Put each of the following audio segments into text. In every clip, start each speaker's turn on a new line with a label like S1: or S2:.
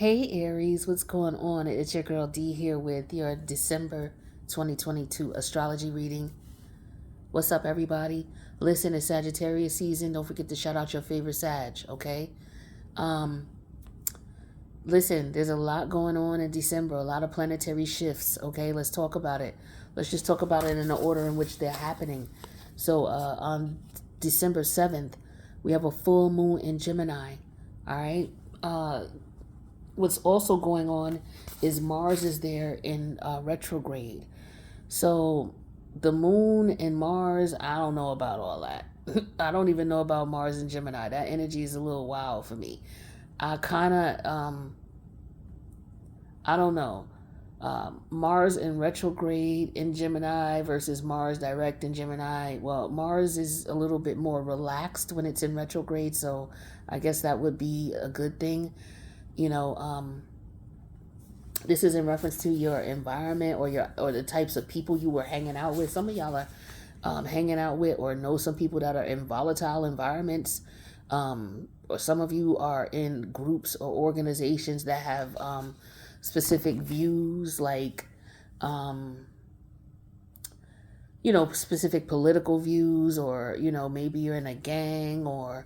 S1: Hey Aries, what's going on? It's your girl D here with your December 2022 astrology reading. What's up, everybody? Listen, it's Sagittarius season. Don't forget to shout out your favorite Sag, okay? Um, Listen, there's a lot going on in December, a lot of planetary shifts, okay? Let's talk about it. Let's just talk about it in the order in which they're happening. So, on December 7th, we have a full moon in Gemini, all right? What's also going on is Mars is there in retrograde. So the moon and Mars, I don't know about all that. I don't even know about Mars and Gemini. That energy is a little wild for me. I kind of, I don't know. Mars in retrograde in Gemini versus Mars direct in Gemini. Well, Mars is a little bit more relaxed when it's in retrograde, so I guess that would be a good thing. You know, this is in reference to your environment or the types of people you were hanging out with. Some of y'all are hanging out with or know some people that are in volatile environments, or some of you are in groups or organizations that have specific views, like specific political views, or maybe you're in a gang, or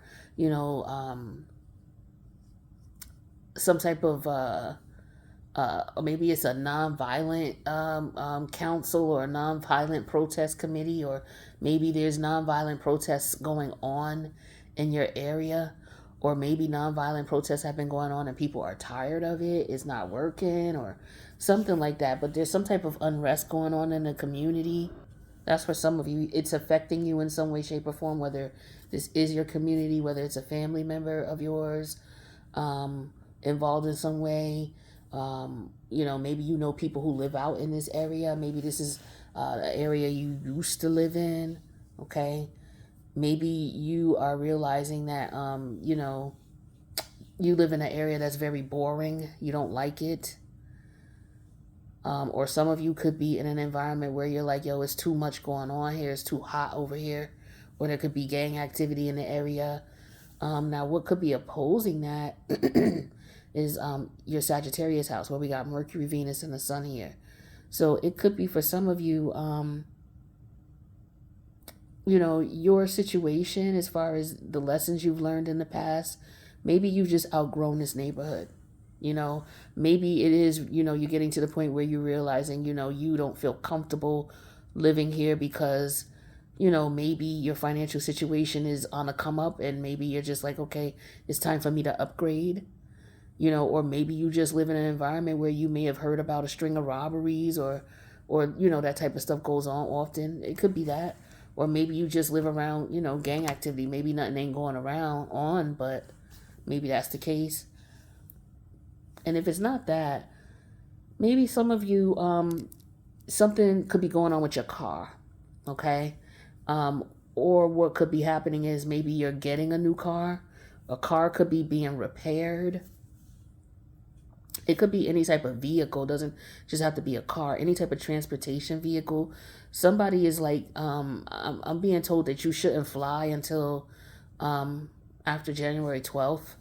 S1: some type of or maybe it's a nonviolent council or a nonviolent protest committee, or maybe there's nonviolent protests going on in your area, or maybe nonviolent protests have been going on and people are tired of it, it's not working, or something like that. But there's some type of unrest going on in the community. That's for some of you. It's affecting you in some way, shape, or form, whether this is your community, whether it's a family member of yours involved in some way. Maybe you know people who live out in this area. Maybe this is an area you used to live in. Okay. Maybe you are realizing that, you live in an area that's very boring. You don't like it. Or some of you could be in an environment where you're like, yo, it's too much going on here. It's too hot over here. Or there could be gang activity in the area. Now, what could be opposing that is your Sagittarius house, where we got Mercury, Venus, and the Sun here. So it could be for some of you, your situation as far as the lessons you've learned in the past. Maybe you've just outgrown this neighborhood. Maybe it is, you're getting to the point where you're realizing, you don't feel comfortable living here because maybe your financial situation is on a come up, and maybe you're just like, okay, it's time for me to upgrade. Or maybe you just live in an environment where you may have heard about a string of robberies, or that type of stuff goes on often. It could be that. Or maybe you just live around, gang activity. Maybe nothing ain't going around on, but maybe that's the case. And if it's not that, maybe some of you, something could be going on with your car, okay? Or what could be happening is maybe you're getting a new car. A car could be being repaired. It could be any type of vehicle. It doesn't just have to be a car. Any type of transportation vehicle. Somebody is like, I'm being told that you shouldn't fly until after January 12th,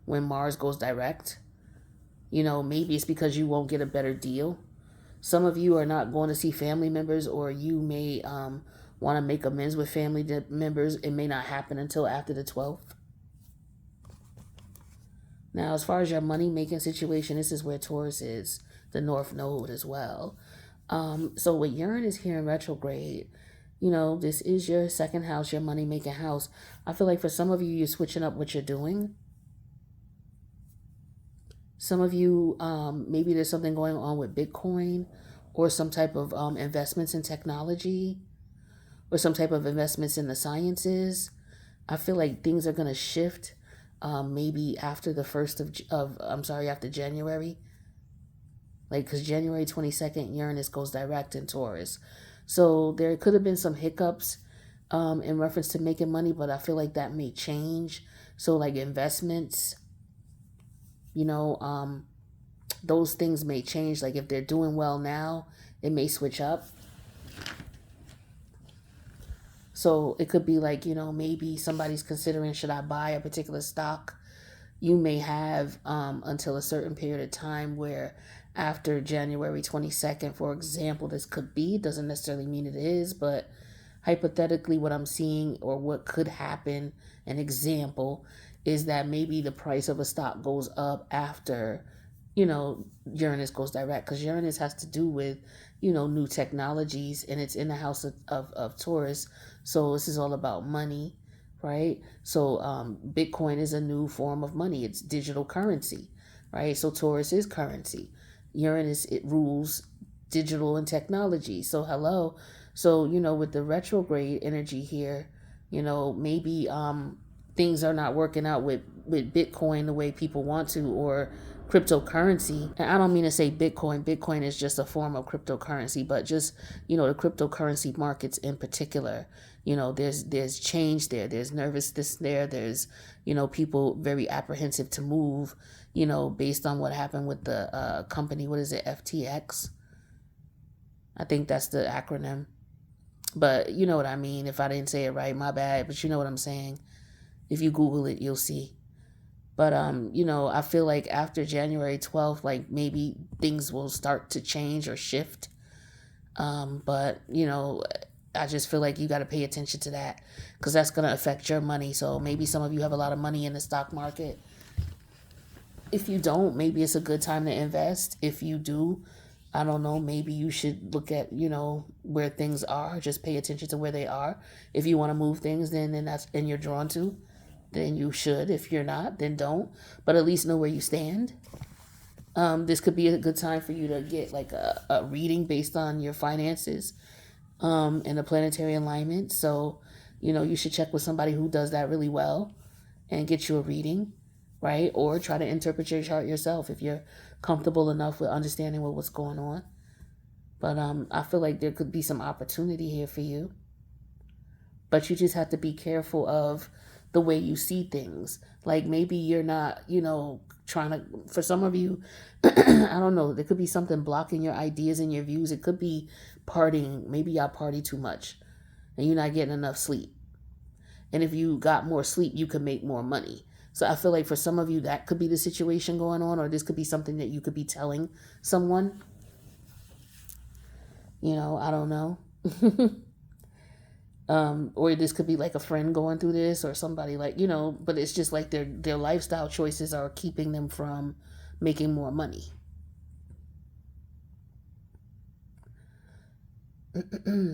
S1: when Mars goes direct. Maybe it's because you won't get a better deal. Some of you are not going to see family members, or you may want to make amends with family members. It may not happen until after the 12th. Now, as far as your money-making situation, this is where Taurus is, the North Node as well. So with Uranus here in retrograde, this is your second house, your money-making house. I feel like for some of you, you're switching up what you're doing. Some of you, maybe there's something going on with Bitcoin, or some type of investments in technology, or some type of investments in the sciences. I feel like things are going to shift maybe after the 1st after January. Like, because January 22nd, Uranus goes direct in Taurus. So there could have been some hiccups in reference to making money, but I feel like that may change. So like investments, those things may change. Like if they're doing well now, it may switch up. So it could be like, maybe somebody's considering, should I buy a particular stock? you may have until a certain period of time where after January 22nd, for example, this could be, doesn't necessarily mean it is, but hypothetically, what I'm seeing or what could happen, an example, is that maybe the price of a stock goes up after, Uranus goes direct, because Uranus has to do with, new technologies, and it's in the house of Taurus. So this is all about money, right? So Bitcoin is a new form of money. It's digital currency, right? So Taurus is currency. Uranus, it rules digital and technology. So hello. So, with the retrograde energy here, maybe things are not working out with Bitcoin the way people want to, or cryptocurrency. And I don't mean to say Bitcoin. Bitcoin is just a form of cryptocurrency, but just, the cryptocurrency markets in particular. There's change there. There's nervousness there. There's, people very apprehensive to move, based on what happened with the company. What is it? FTX. I think that's the acronym. But you know what I mean. If I didn't say it right, my bad. But you know what I'm saying. If you Google it, you'll see. But I feel like after January 12th, like maybe things will start to change or shift. But I just feel like you got to pay attention to that, because that's going to affect your money. So maybe some of you have a lot of money in the stock market. If you don't, maybe it's a good time to invest. If you do, I don't know, maybe you should look at, where things are. Just pay attention to where they are. If you want to move things, then that's, and you're drawn to, then you should. If you're not, then don't. But at least know where you stand. This could be a good time for you to get like a reading based on your finances and a planetary alignment. So, you should check with somebody who does that really well and get you a reading, right? Or try to interpret your chart yourself if you're comfortable enough with understanding what's going on. But I feel like there could be some opportunity here for you. But you just have to be careful of the way you see things. Like maybe you're not, trying to, for some of you, I don't know, there could be something blocking your ideas and your views. It could be partying. Maybe y'all party too much and you're not getting enough sleep. And if you got more sleep, you could make more money. So I feel like for some of you, that could be the situation going on, or this could be something that you could be telling someone. I don't know. Or this could be like a friend going through this, or somebody like, but it's just like their lifestyle choices are keeping them from making more money.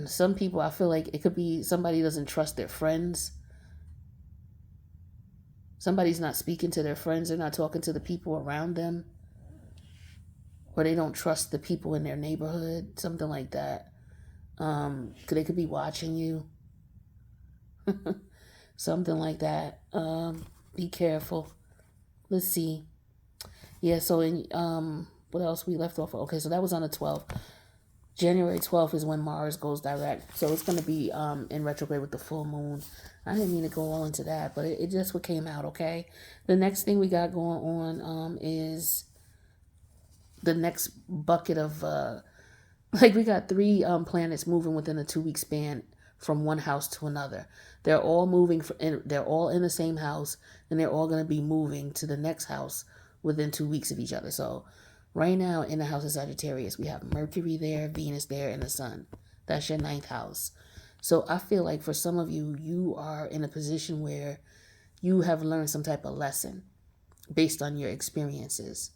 S1: Some people, I feel like it could be somebody doesn't trust their friends. Somebody's not speaking to their friends. They're not talking to the people around them. Or they don't trust the people in their neighborhood. Something like that. They could be watching you. Something like that. Be careful. Let's see. Yeah, so in what else we left off? Okay, so that was on the 12th. January 12th is when Mars goes direct. So it's going to be in retrograde with the full moon. I didn't mean to go all into that, but it just what came out, okay? The next thing we got going on is the next bucket of, we got 3 planets moving within a 2-week span from one house to another. They're all moving, they're all in the same house, and they're all going to be moving to the next house within 2 weeks of each other. So right now in the house of Sagittarius, we have Mercury there, Venus there, and the Sun. That's your 9th house. So I feel like for some of you, you are in a position where you have learned some type of lesson based on your experiences.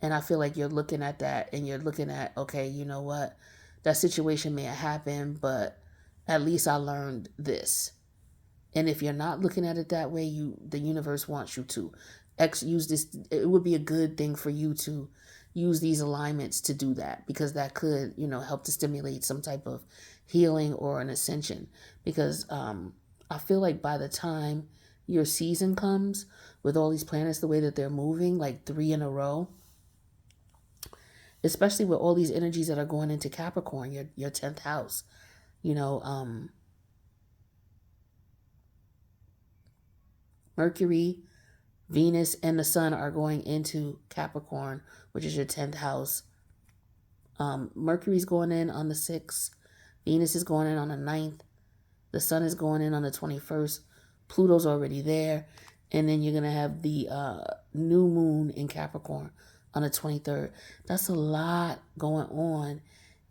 S1: And I feel like you're looking at that and you're looking at, okay, you know what? That situation may have happened, but at least I learned this. And if you're not looking at it that way, the universe wants you to use this. It would be a good thing for you to use these alignments to do that, because that could, help to stimulate some type of healing or an ascension. Because I feel like by the time your season comes, with all these planets the way that they're moving, like 3 in a row, especially with all these energies that are going into Capricorn, your 10th house, Mercury, Venus, and the Sun are going into Capricorn, which is your 10th house. Mercury's going in on the 6th. Venus is going in on the 9th. The Sun is going in on the 21st. Pluto's already there. And then you're going to have the new moon in Capricorn on the 23rd. That's a lot going on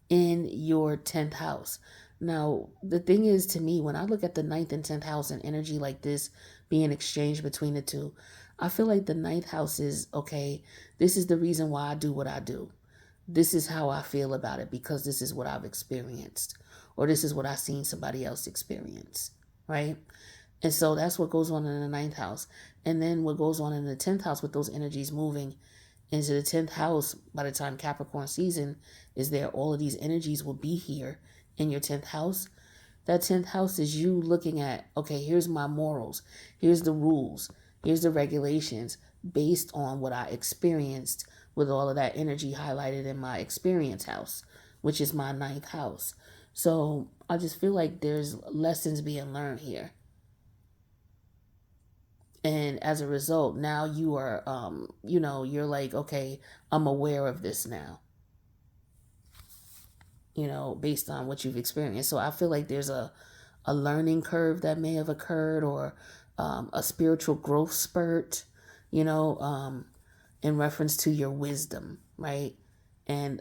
S1: in your 10th house. Now, the thing is, to me, when I look at the ninth and 10th house and energy like this being exchanged between the two, I feel like the ninth house is okay, this is the reason why I do what I do. This is how I feel about it because this is what I've experienced, or this is what I've seen somebody else experience, right? And so that's what goes on in the ninth house. And then what goes on in the 10th house with those energies moving into the 10th house, by the time Capricorn season is there, all of these energies will be here in your 10th house. That 10th house is you looking at, okay, here's my morals, here's the rules, here's the regulations based on what I experienced with all of that energy highlighted in my experience house, which is my ninth house. So I just feel like there's lessons being learned here. And as a result, now you are, you're like, okay, I'm aware of this now, based on what you've experienced. So I feel like there's a learning curve that may have occurred, or a spiritual growth spurt, in reference to your wisdom, right? And,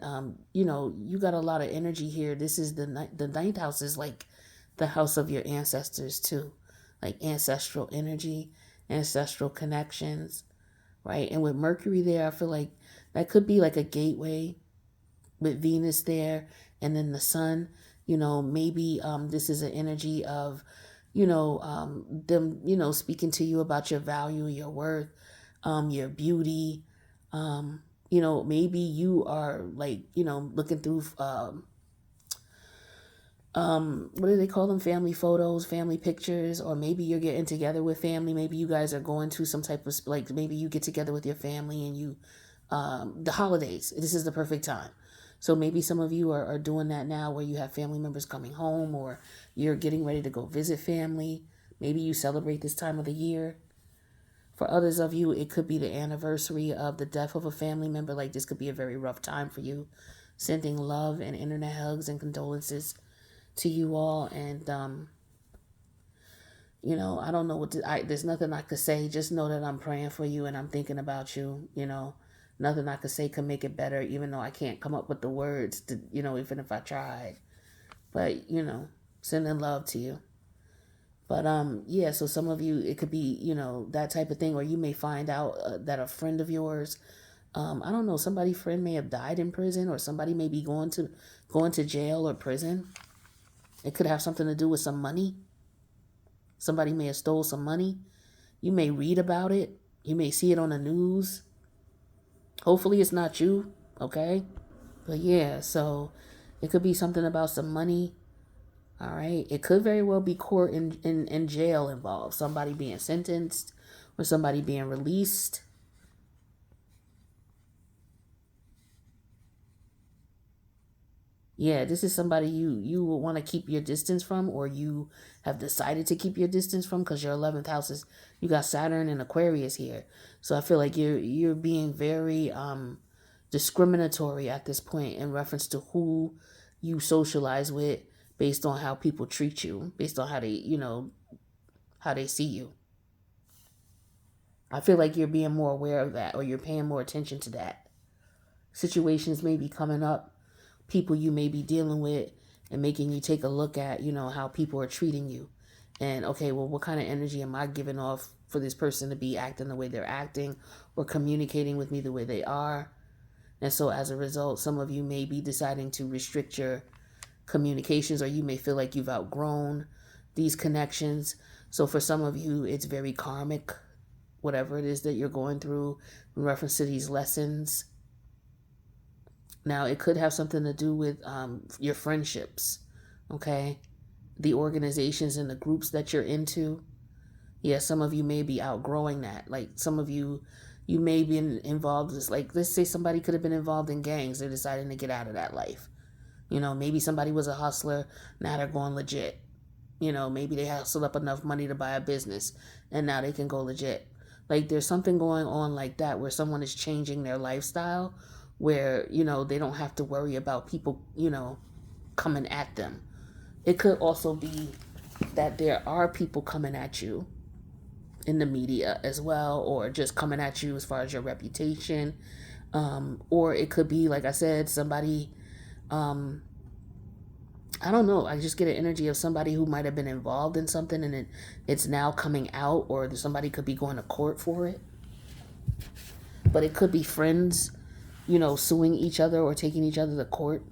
S1: you got a lot of energy here. This is the ninth house is like the house of your ancestors too, like ancestral energy, ancestral connections, right? And with Mercury there, I feel like that could be like a gateway with Venus there, and then the sun. Maybe this is an energy of, them, speaking to you about your value, your worth, your beauty. Maybe you are like, looking through what do they call them, family photos, family pictures, or maybe you're getting together with family. Maybe you guys are going to some type of, like, maybe you get together with your family and you the holidays, this is the perfect time. So maybe some of you are doing that now, where you have family members coming home, or you're getting ready to go visit family. Maybe you celebrate this time of the year. For others of you, it could be the anniversary of the death of a family member. Like, this could be a very rough time for you. Sending love and internet hugs and condolences to you all. And, I don't know there's nothing I could say. Just know that I'm praying for you and I'm thinking about you. Nothing I could say can make it better, even though I can't come up with the words to, even if I tried. But, sending love to you. But yeah, so some of you, it could be, that type of thing, or you may find out that a friend of yours, I don't know, somebody friend may have died in prison, or somebody may be going to jail or prison. It could have something to do with some money. Somebody may have stole some money. You may read about it. You may see it on the news. Hopefully it's not you, okay? But yeah, so it could be something about some money. All right. It could very well be court and jail involved. Somebody being sentenced or somebody being released. Yeah, this is somebody you will want to keep your distance from, or you have decided to keep your distance from, because your 11th house is, you got Saturn and Aquarius here. So I feel like you're being very discriminatory at this point in reference to who you socialize with, based on how people treat you, based on how how they see you. I feel like you're being more aware of that, or you're paying more attention to that. Situations may be coming up, people you may be dealing with, and making you take a look at, how people are treating you. And okay, well, what kind of energy am I giving off for this person to be acting the way they're acting, or communicating with me the way they are? And so as a result, some of you may be deciding to restrict your communications, or you may feel like you've outgrown these connections. So for some of you, it's very karmic, whatever it is that you're going through in reference to these lessons. Now, it could have something to do with your friendships, okay? The organizations and the groups that you're into. Yeah, some of you may be outgrowing that. Like, some of you may be involved, like, let's say somebody could have been involved in gangs. They're deciding to get out of that life. Maybe somebody was a hustler, now they're going legit. Maybe they hustled up enough money to buy a business, and now they can go legit. Like, there's something going on like that, where someone is changing their lifestyle, where, they don't have to worry about people, coming at them. It could also be that there are people coming at you, in the media as well, or just coming at you as far as your reputation. Or it could be, like I said, somebody, I don't know. I just get an energy of somebody who might have been involved in something and it's now coming out, or somebody could be going to court for it. But it could be friends, suing each other or taking each other to court.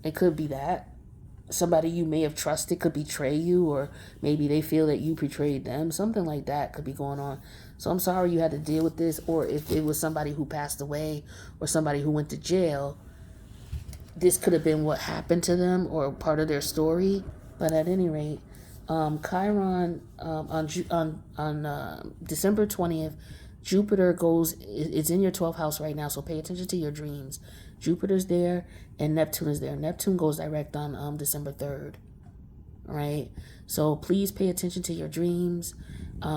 S1: It could be that. Somebody you may have trusted could betray you, or maybe they feel that you betrayed them. Something like that could be going on. So I'm sorry you had to deal with this, or if it was somebody who passed away or somebody who went to jail, this could have been what happened to them or part of their story. But at any rate, Chiron, on December 20th, Jupiter goes. It's in your 12th house right now, so pay attention to your dreams. Jupiter's there and Neptune is there. Neptune goes direct on December 3rd. Right? So please pay attention to your dreams.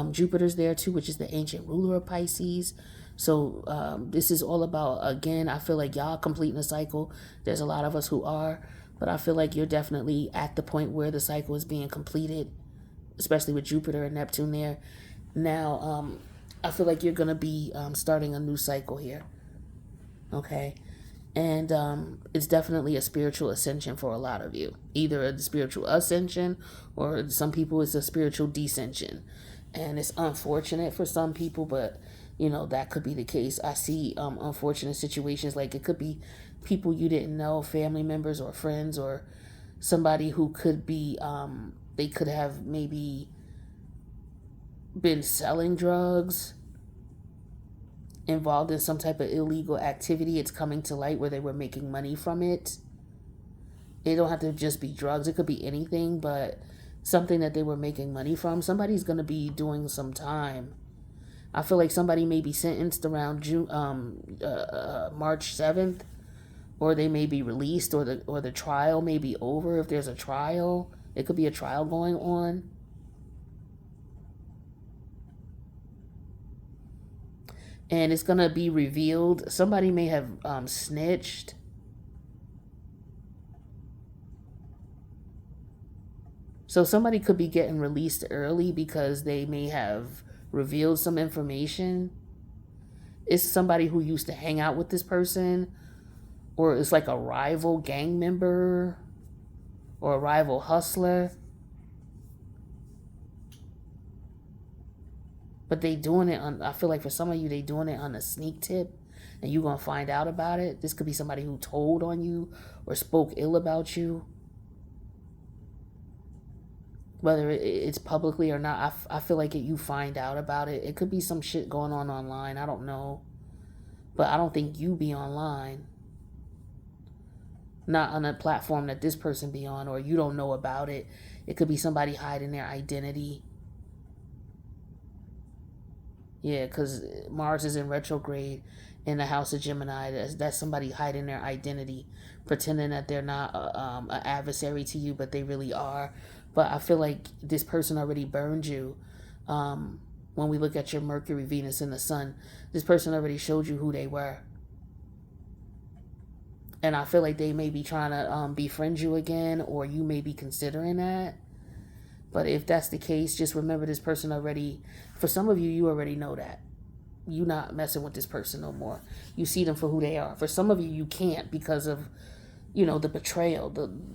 S1: Jupiter's there too, which is the ancient ruler of Pisces. So this is all about, again, I feel like y'all completing a cycle. There's a lot of us who are, but I feel like you're definitely at the point where the cycle is being completed, especially with Jupiter and Neptune there. Now, I feel like you're going to be starting a new cycle here. Okay. And it's definitely a spiritual ascension for a lot of you. Either a spiritual ascension, or some people it's a spiritual descension. And it's unfortunate for some people, but that could be the case. I see unfortunate situations, like it could be people you didn't know, family members or friends, or somebody who could be, they could have maybe been selling drugs, involved in some type of illegal activity. It's coming to light where they were making money from it. It don't have to just be drugs. It could be anything, but something that they were making money from. Somebody's going to be doing some time. I feel like somebody may be sentenced around March 7th, or they may be released, or the trial may be over. If there's a trial, it could be a trial going on. And it's going to be revealed. Somebody may have snitched. So somebody could be getting released early because they may have revealed some information. It's somebody who used to hang out with this person, or it's like a rival gang member or a rival hustler. But they doing it on, I feel like for some of you, they doing it on a sneak tip, and you're going to find out about it. This could be somebody who told on you or spoke ill about you. Whether it's publicly or not, I feel like you find out about it. It could be some shit going on online. I don't know. But I don't think you be online. Not on a platform that this person be on, or you don't know about it. It could be somebody hiding their identity. Yeah, because Mars is in retrograde in the house of Gemini. That's somebody hiding their identity, pretending that they're not an adversary to you, but they really are. But I feel like this person already burned you. When we look at your Mercury, Venus, and the Sun, this person already showed you who they were. And I feel like they may be trying to befriend you again, or you may be considering that. But if that's the case, just remember this person already, for some of you, you already know that. You're not messing with this person no more. You see them for who they are. For some of you, you can't because of, the betrayal.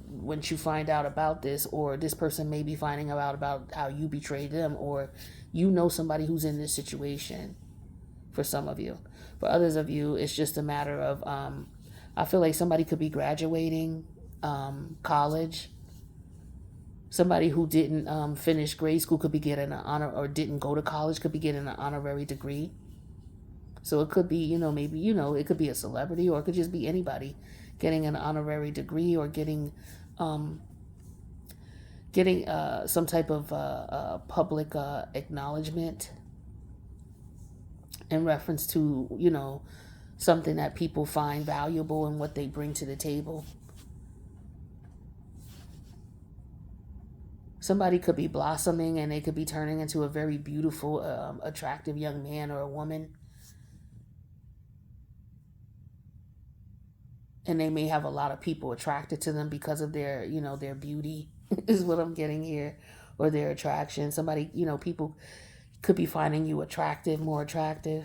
S1: Once you find out about this, or this person may be finding out about how you betrayed them, or somebody who's in this situation. For some of you. For others of you, it's just a matter of, I feel like somebody could be graduating college. Somebody who didn't finish grade school could be getting an honor, or didn't go to college could be getting an honorary degree. So it could be, maybe, it could be a celebrity, or it could just be anybody getting an honorary degree, or getting some type of public acknowledgement in reference to, something that people find valuable and what they bring to the table. Somebody could be blossoming, and they could be turning into a very beautiful, attractive young man or a woman. And they may have a lot of people attracted to them because of their, their beauty, is what I'm getting here. or their attraction. Somebody, people could be finding you attractive, more attractive.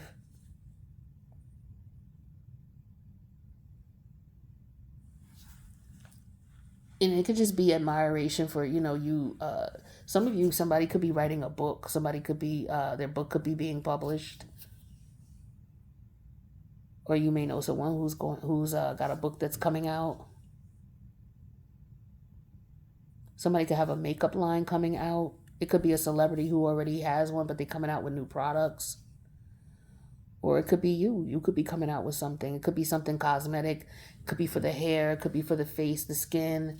S1: And it could just be admiration for, you, some of you, somebody could be writing a book. Somebody could be, their book could be being published. Or you may know someone who's got a book that's coming out. Somebody could have a makeup line coming out. It could be a celebrity who already has one, but they're coming out with new products. Or it could be you. You could be coming out with something. It could be something cosmetic. It could be for the hair. It could be for the face, the skin.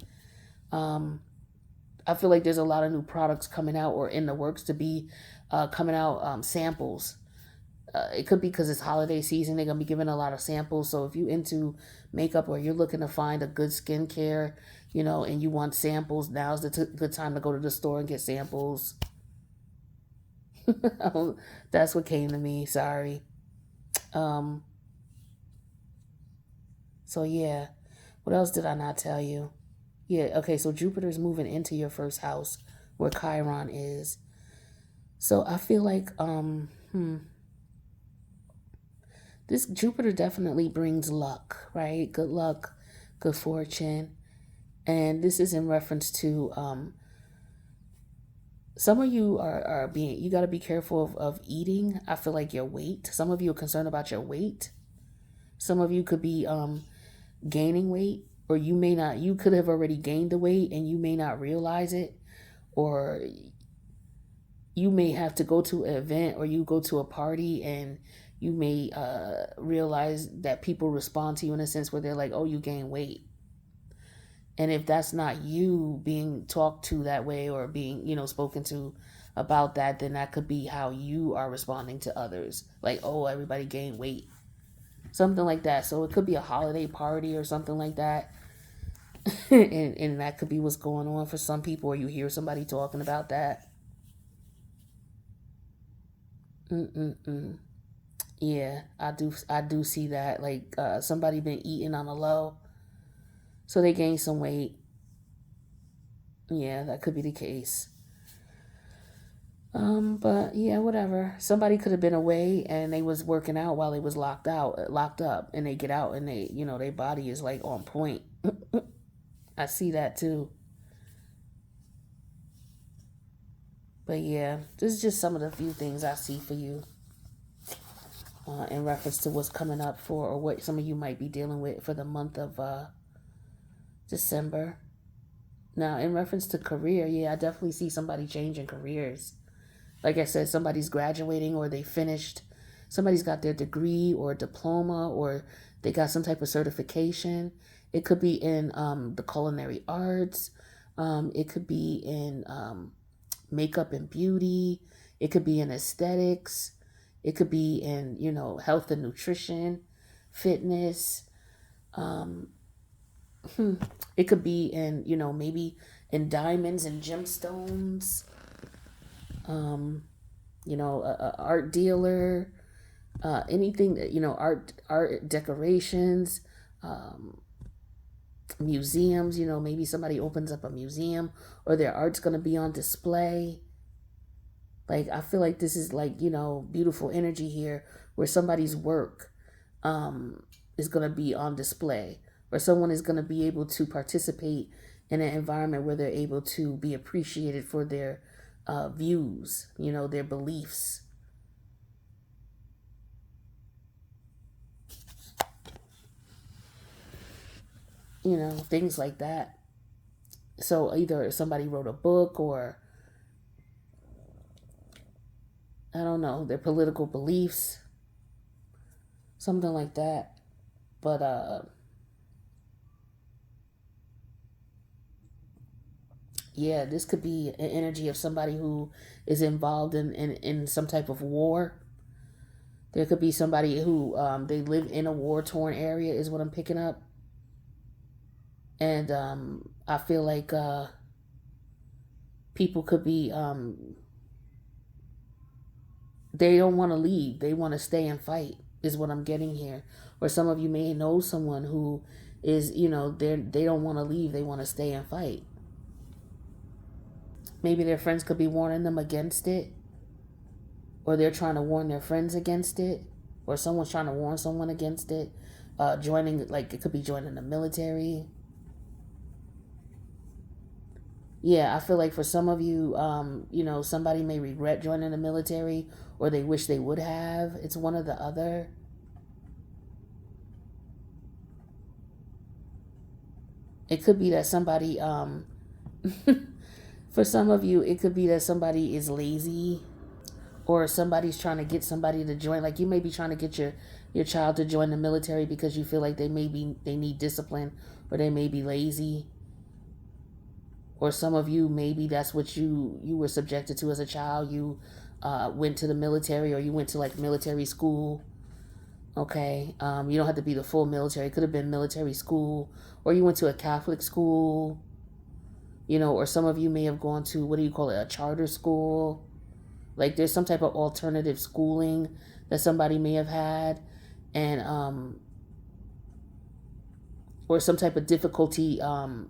S1: I feel like there's a lot of new products coming out or in the works to be coming out, samples. It could be because it's holiday season. They're going to be giving a lot of samples. So if you into makeup or you're looking to find a good skincare, and you want samples, now's the good time to go to the store and get samples. That's what came to me. Sorry. So yeah. What else did I not tell you? Yeah, okay, so Jupiter's moving into your first house where Chiron is. So I feel like this Jupiter definitely brings luck, right? Good luck, good fortune. And this is in reference to some of you are being, you got to be careful of eating. I feel like your weight. Some of you are concerned about your weight. Some of you could be gaining weight, or you could have already gained the weight and you may not realize it, or you may have to go to an event or you go to a party and you may realize that people respond to you in a sense where they're like, oh, you gain weight. And if that's not you being talked to that way or being, spoken to about that, then that could be how you are responding to others. Like, oh, everybody gained weight. Something like that. So it could be a holiday party or something like that. and that could be what's going on for some people, or you hear somebody talking about that. Mm-mm-mm. Yeah, I do see that. Like somebody been eating on the low, so they gained some weight. Yeah, that could be the case. But yeah, whatever. Somebody could have been away and they was working out while they was locked up, and they get out and they, their body is like on point. I see that too. But yeah, this is just some of the few things I see for you in reference to what's coming up for, or what some of you might be dealing with for the month of December. Now, in reference to career, yeah, I definitely see somebody changing careers. Like I said, somebody's graduating or they finished, somebody's got their degree or diploma, or they got some type of certification. It could be in the culinary arts. It could be in makeup and beauty. It could be in aesthetics. It could be in, health and nutrition, fitness. It could be in, maybe in diamonds and gemstones. A art dealer, anything that, art decorations, museums, maybe somebody opens up a museum or their art's going to be on display. Like, I feel like this is like, beautiful energy here where somebody's work is going to be on display, or someone is going to be able to participate in an environment where they're able to be appreciated for their views, their beliefs. Things like that. So either somebody wrote a book, or I don't know, their political beliefs, something like that. But yeah, this could be an energy of somebody who is involved in some type of war. There could be somebody who they live in a war-torn area, is what I'm picking up. And I feel like people could be, they don't want to leave. They want to stay and fight, is what I'm getting here. Or some of you may know someone who is, they don't want to leave. They want to stay and fight. Maybe their friends could be warning them against it, or they're trying to warn their friends against it, or someone's trying to warn someone against it. Joining, like it could be joining the military. Yeah, I feel like for some of you, somebody may regret joining the military, or they wish they would have. It's one or the other. It could be that somebody, for some of you, it could be that somebody is lazy, or somebody's trying to get somebody to join. Like you may be trying to get your child to join the military because you feel like they need discipline, or they may be lazy. Or some of you, maybe that's what you were subjected to as a child. You went to the military, or you went to like military school. Okay, you don't have to be the full military. It could have been military school, or you went to a Catholic school. Or some of you may have gone to, what do you call it, a charter school. Like there's some type of alternative schooling that somebody may have had, and or some type of difficulty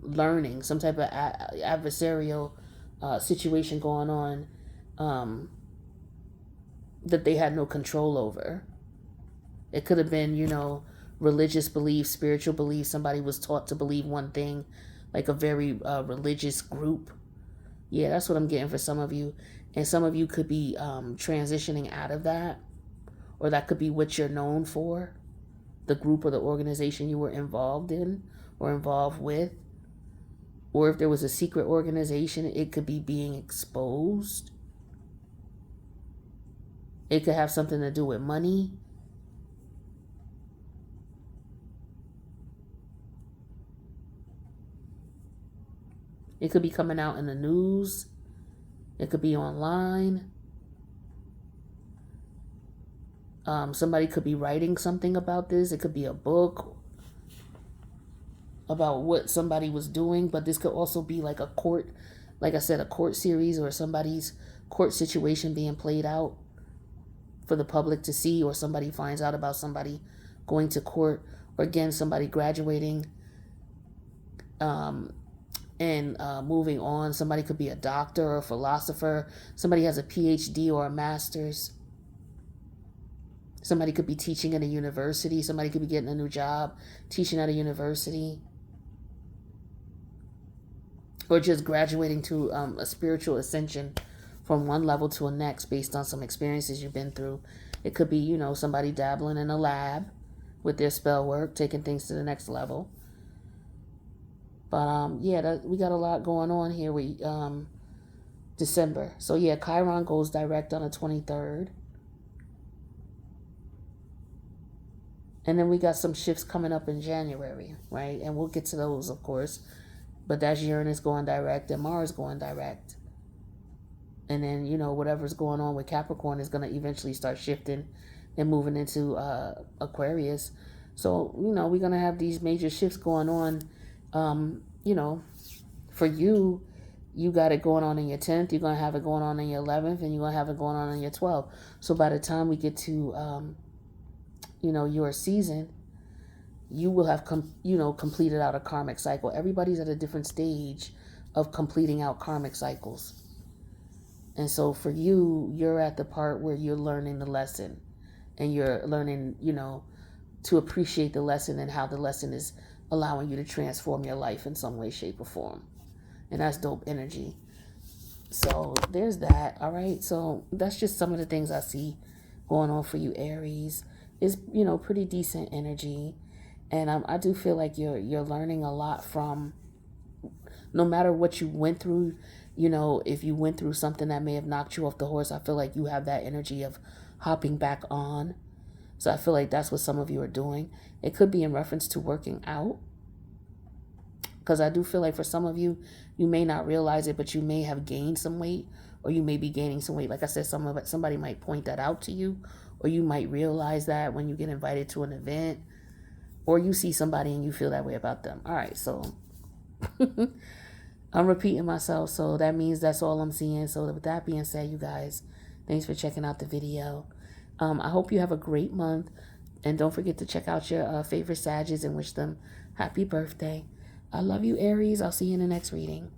S1: learning, some type of adversarial situation going on that they had no control over. It could have been, religious beliefs, spiritual beliefs. Somebody was taught to believe one thing, like a very religious group. Yeah, that's what I'm getting for some of you. And some of you could be transitioning out of that, or that could be what you're known for, the group or the organization you were involved in or involved with. Or if there was a secret organization, it could be being exposed. It could have something to do with money. It could be coming out in the news. It could be online. Somebody could be writing something about this. It could be a book about what somebody was doing, but this could also be like a court, like I said, a court series, or somebody's court situation being played out for the public to see, or somebody finds out about somebody going to court, or again, somebody graduating and moving on. Somebody could be a doctor or a philosopher. Somebody has a PhD or a master's. Somebody could be teaching at a university. Somebody could be getting a new job teaching at a university. Or just graduating to a spiritual ascension from one level to a next based on some experiences you've been through. It could be, somebody dabbling in a lab with their spell work, taking things to the next level. But we got a lot going on here with December. So yeah, Chiron goes direct on the 23rd. And then we got some shifts coming up in January, right? And we'll get to those, of course. But that's Uranus going direct and Mars going direct. And then, whatever's going on with Capricorn is going to eventually start shifting and moving into Aquarius. So, we're going to have these major shifts going on. For you, you got it going on in your 10th. You're going to have it going on in your 11th. And you're going to have it going on in your 12th. So by the time we get to, your season, you will have completed out a karmic cycle. Everybody's at a different stage of completing out karmic cycles. And so for you, you're at the part where you're learning the lesson, and you're learning, to appreciate the lesson and how the lesson is allowing you to transform your life in some way, shape, or form. And that's dope energy. So there's that. All right. So that's just some of the things I see going on for you, Aries. Is pretty decent energy, and I do feel like you're learning a lot from, no matter what you went through. If you went through something that may have knocked you off the horse, I feel like you have that energy of hopping back on. So I feel like that's what some of you are doing. It could be in reference to working out, because I do feel like for some of you, you may not realize it, but you may have gained some weight, or you may be gaining some weight. Like I said, somebody might point that out to you, or you might realize that when you get invited to an event, or you see somebody and you feel that way about them. All right, so I'm repeating myself, so that means that's all I'm seeing. So with that being said, you guys, thanks for checking out the video. I hope you have a great month, and don't forget to check out your favorite Sages and wish them happy birthday. I love you, Aries. I'll see you in the next reading.